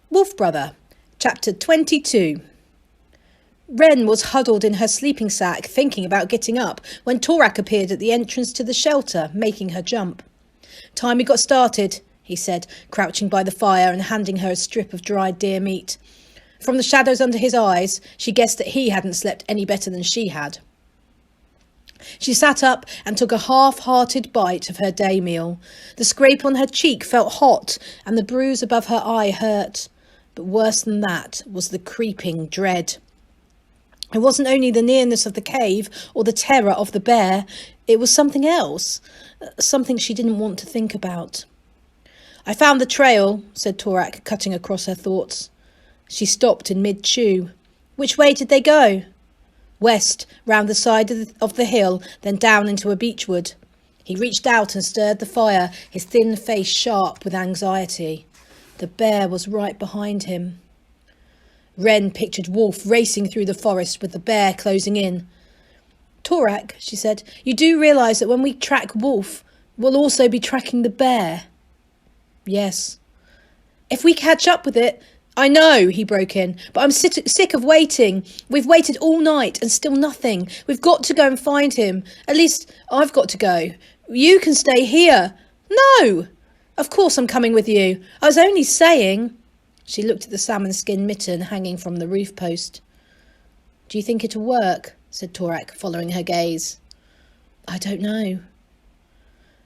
Wolf Brother, Chapter 22. Wren was huddled in her sleeping sack, thinking about getting up, when Torak appeared at the entrance to the shelter, making her jump. "Time we got started," he said, crouching by the fire and handing her a strip of dried deer meat. From the shadows under his eyes, she guessed that he hadn't slept any better than she had. She sat up and took a half-hearted bite of her day meal. The scrape on her cheek felt hot, and the bruise above her eye hurt. But worse than that was the creeping dread. It wasn't only the nearness of the cave or the terror of the bear, it was something else, something she didn't want to think about. "I found the trail," said Torak, cutting across her thoughts. She stopped in mid-chew. "Which way did they go?" "West, round the side of the hill, then down into a beechwood." He reached out and stirred the fire, his thin face sharp with anxiety. The bear was right behind him. Wren pictured Wolf racing through the forest with the bear closing in. "Torak," she said, "you do realise that when we track Wolf, we'll also be tracking the bear?" "Yes." "If we catch up with it—" "I know," he broke in, "but I'm sick of waiting. We've waited all night and still nothing. We've got to go and find him. At least I've got to go. You can stay here." "No!" "Of course I'm coming with you. I was only saying—" She looked at the salmon skin mitten hanging from the roof post. "Do you think it'll work?" said Torak, following her gaze. "I don't know."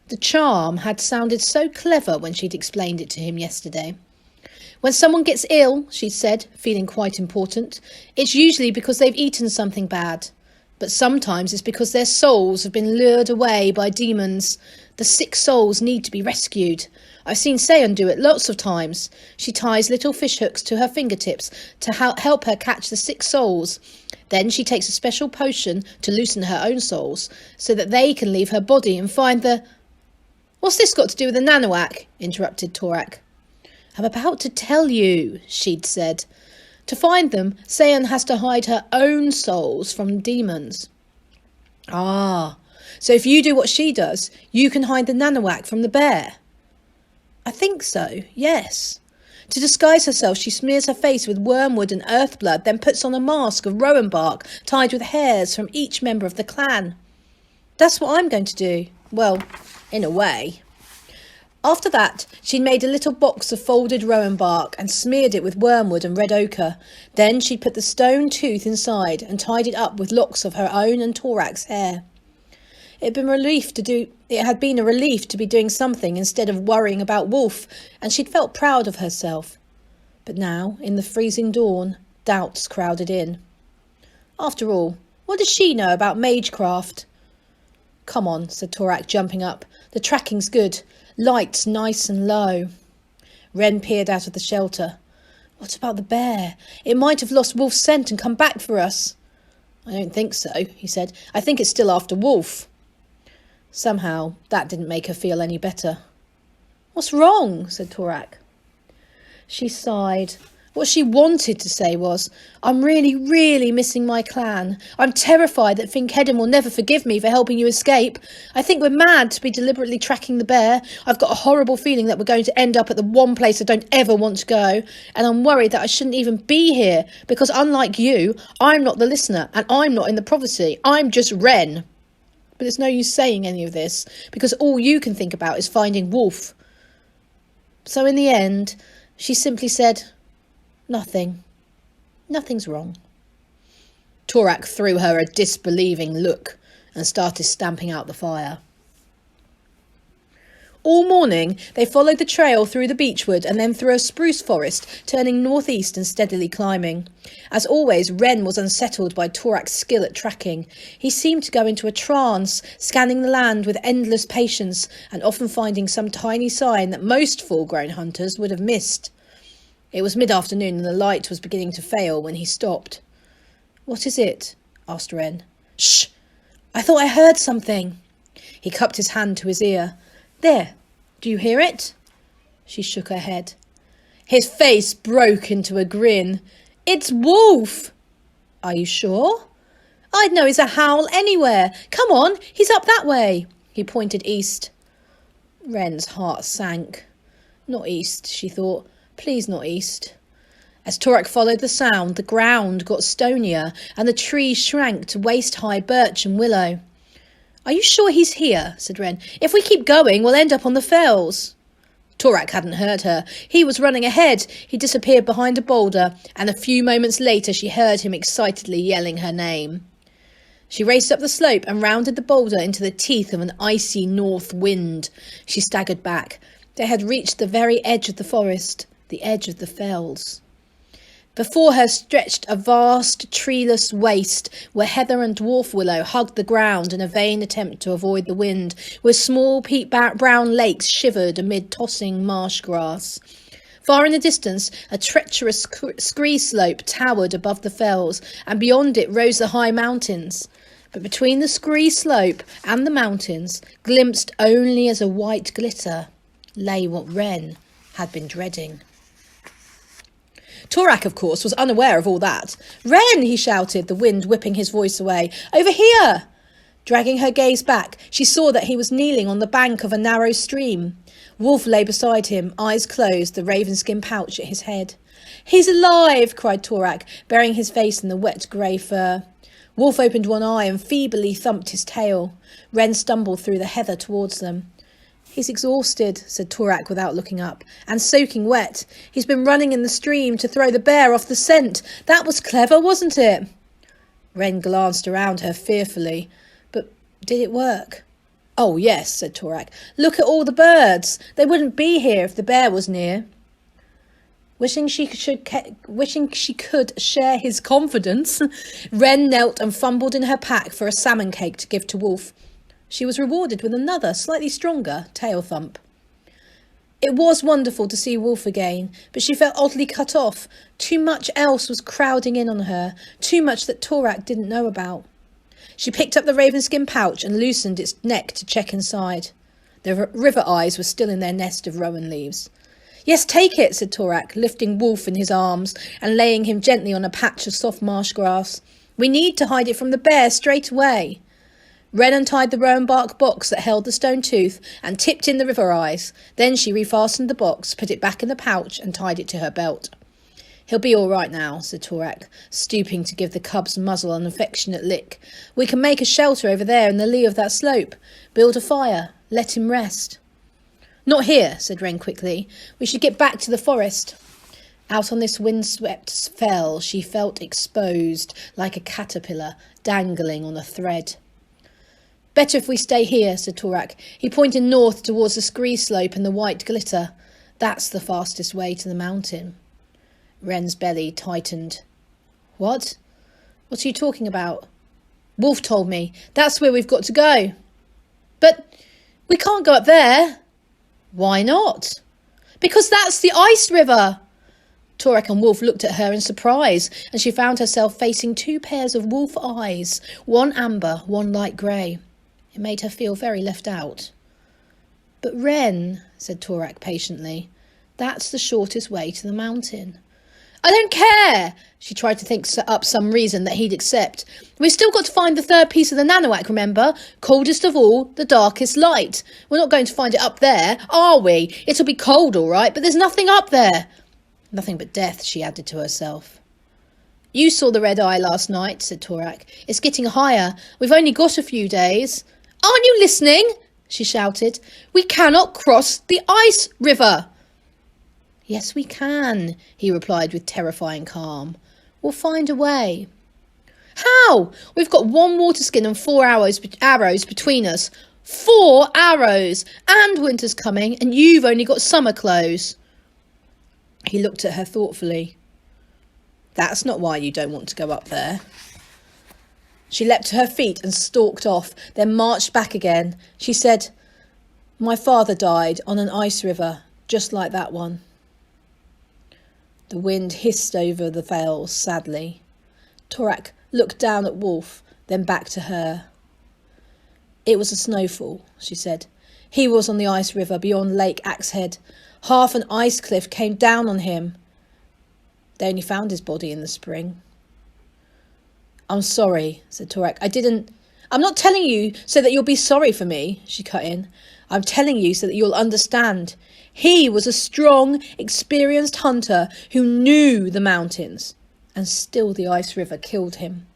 The charm had sounded so clever when she'd explained it to him yesterday. "When someone gets ill," she said, feeling quite important, "it's usually because they've eaten something bad. But sometimes it's because their souls have been lured away by demons. The sick souls need to be rescued. I've seen Seon do it lots of times. She ties little fish hooks to her fingertips to help her catch the sick souls. Then she takes a special potion to loosen her own souls, so that they can leave her body and find the—" "What's this got to do with the Nanoak?" interrupted Torak. "I'm about to tell you," she'd said. "To find them, Seon has to hide her own souls from demons." "Ah, so if you do what she does, you can hide the Nanoak from the bear?" "I think so, yes. To disguise herself, she smears her face with wormwood and earth blood, then puts on a mask of rowan bark tied with hairs from each member of the clan." "That's what I'm going to do. Well, in a way." After that, she'd made a little box of folded rowan bark and smeared it with wormwood and red ochre. Then she'd put the stone tooth inside and tied it up with locks of her own and Torak's hair. It had been a relief to be doing something instead of worrying about Wolf, and she'd felt proud of herself. But now, in the freezing dawn, doubts crowded in. After all, what does she know about magecraft? "Come on," said Torak, jumping up. "The tracking's good. Lights nice and low." Wren peered out of the shelter. "What about the bear? It might have lost Wolf's scent and come back for us." "I don't think so," he said. "I think it's still after Wolf." Somehow, that didn't make her feel any better. "What's wrong?" said Torak. She sighed. What she wanted to say was, "I'm really, really missing my clan. I'm terrified that Finkheddin will never forgive me for helping you escape. I think we're mad to be deliberately tracking the bear. I've got a horrible feeling that we're going to end up at the one place I don't ever want to go. And I'm worried that I shouldn't even be here, because unlike you, I'm not the listener, and I'm not in the prophecy. I'm just Wren. But it's no use saying any of this, because all you can think about is finding Wolf." So in the end, she simply said, "Nothing. Nothing's wrong." Torak threw her a disbelieving look and started stamping out the fire. All morning, they followed the trail through the beechwood and then through a spruce forest, turning northeast and steadily climbing. As always, Wren was unsettled by Torak's skill at tracking. He seemed to go into a trance, scanning the land with endless patience and often finding some tiny sign that most full-grown hunters would have missed. It was mid-afternoon and the light was beginning to fail when he stopped. "What is it?" asked Wren. "Shh! I thought I heard something." He cupped his hand to his ear. "There, do you hear it?" She shook her head. His face broke into a grin. "It's Wolf!" "Are you sure?" "I'd know he's a howl anywhere. Come on, he's up that way." He pointed east. Wren's heart sank. Not east, she thought. Please not east. As Torak followed the sound, the ground got stonier and the trees shrank to waist-high birch and willow. "Are you sure he's here?" said Wren. "If we keep going, we'll end up on the fells." Torak hadn't heard her. He was running ahead. He disappeared behind a boulder, and a few moments later she heard him excitedly yelling her name. She raced up the slope and rounded the boulder into the teeth of an icy north wind. She staggered back. They had reached the very edge of the forest, the edge of the fells. Before her stretched a vast, treeless waste where heather and dwarf willow hugged the ground in a vain attempt to avoid the wind, where small peat-brown lakes shivered amid tossing marsh grass. Far in the distance, a treacherous scree slope towered above the fells, and beyond it rose the high mountains. But between the scree slope and the mountains, glimpsed only as a white glitter, lay what Wren had been dreading. Torak, of course, was unaware of all that. "Wren!" he shouted, the wind whipping his voice away. "Over here!" Dragging her gaze back, she saw that he was kneeling on the bank of a narrow stream. Wolf lay beside him, eyes closed, the ravenskin pouch at his head. "He's alive!" cried Torak, burying his face in the wet grey fur. Wolf opened one eye and feebly thumped his tail. Wren stumbled through the heather towards them. "He's exhausted," said Torak without looking up, "and soaking wet. He's been running in the stream to throw the bear off the scent. That was clever, wasn't it?" Wren glanced around her fearfully. "But did it work?" "Oh, yes," said Torak. "Look at all the birds. They wouldn't be here if the bear was near." Wishing she could share his confidence, Wren knelt and fumbled in her pack for a salmon cake to give to Wolf. She was rewarded with another, slightly stronger, tail thump. It was wonderful to see Wolf again, but she felt oddly cut off. Too much else was crowding in on her, too much that Torak didn't know about. She picked up the ravenskin pouch and loosened its neck to check inside. The river eyes were still in their nest of rowan leaves. "Yes, take it," said Torak, lifting Wolf in his arms and laying him gently on a patch of soft marsh grass. "We need to hide it from the bear straight away." Wren untied the rowan bark box that held the stone tooth and tipped in the river eyes. Then she refastened the box, put it back in the pouch and tied it to her belt. "He'll be all right now," said Torak, stooping to give the cub's muzzle an affectionate lick. "We can make a shelter over there in the lee of that slope. Build a fire. Let him rest." "Not here," said Wren quickly. "We should get back to the forest." Out on this windswept fell she felt exposed, like a caterpillar dangling on a thread. "Better if we stay here," said Torak. He pointed north towards the scree slope and the white glitter. "That's the fastest way to the mountain." Wren's belly tightened. "What? What are you talking about?" "Wolf told me. That's where we've got to go." "But we can't go up there." "Why not?" "Because that's the ice river." Torak and Wolf looked at her in surprise, and she found herself facing two pairs of wolf eyes, one amber, one light grey. It made her feel very left out. "But Wren," said Torak patiently, "that's the shortest way to the mountain." "I don't care!" She tried to think up some reason that he'd accept. "We've still got to find the third piece of the Nanoak, remember? Coldest of all, the darkest light. We're not going to find it up there, are we? It'll be cold, all right, but there's nothing up there." "Nothing but death," she added to herself. "You saw the red eye last night," said Torak. "It's getting higher. We've only got a few days." "Aren't you listening?" she shouted. "We cannot cross the ice river." "Yes, we can," he replied with terrifying calm. "We'll find a way." "How? We've got one water skin and 4 arrows between us. 4 arrows! And winter's coming, and you've only got summer clothes." He looked at her thoughtfully. "That's not why you don't want to go up there." She leapt to her feet and stalked off, then marched back again. She said, "My father died on an ice river, just like that one." The wind hissed over the fells sadly. Torak looked down at Wolf, then back to her. "It was a snowfall," she said. "He was on the ice river beyond Lake Axehead. Half an ice cliff came down on him. They only found his body in the spring." "I'm sorry," said Torak. I I'm not telling you so that you'll be sorry for me, she cut in. I'm telling you so that you'll understand. He was a strong, experienced hunter who knew the mountains. And still the ice river killed him.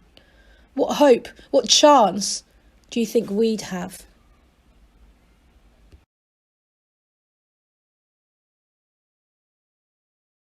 What hope, what chance do you think we'd have?